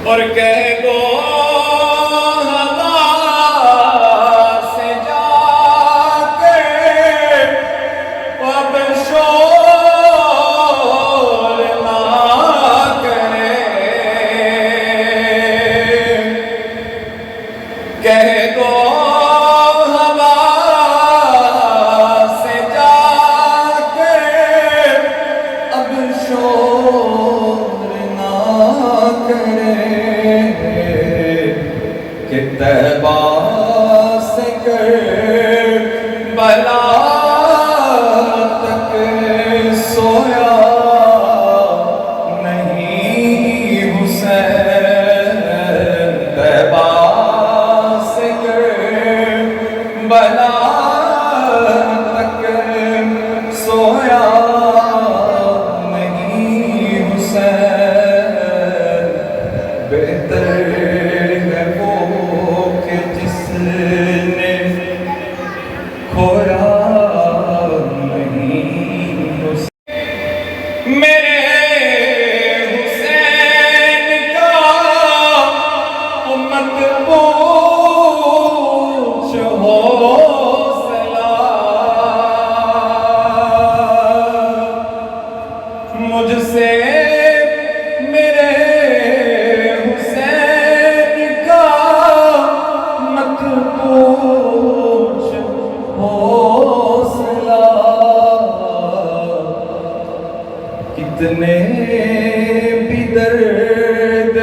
اور کہہ دو ہوا سے جا کے اب شور نہ کرے، کہہ دو ہوا سے جا کے اب شور نہ کرے، کہ طیبہ سے کربلا تک سویا نہیں حسین، طیبہ سے کربلا تک سویا نہیں حسین، بہتر ہے وہ کہ جس نے کھویا نہیں حسین، میرے حسین کا مت پوچھ حوصلہ، مجھ سے میرے حسین کا مت پوچھ حوصلہ، کتنے بھی درد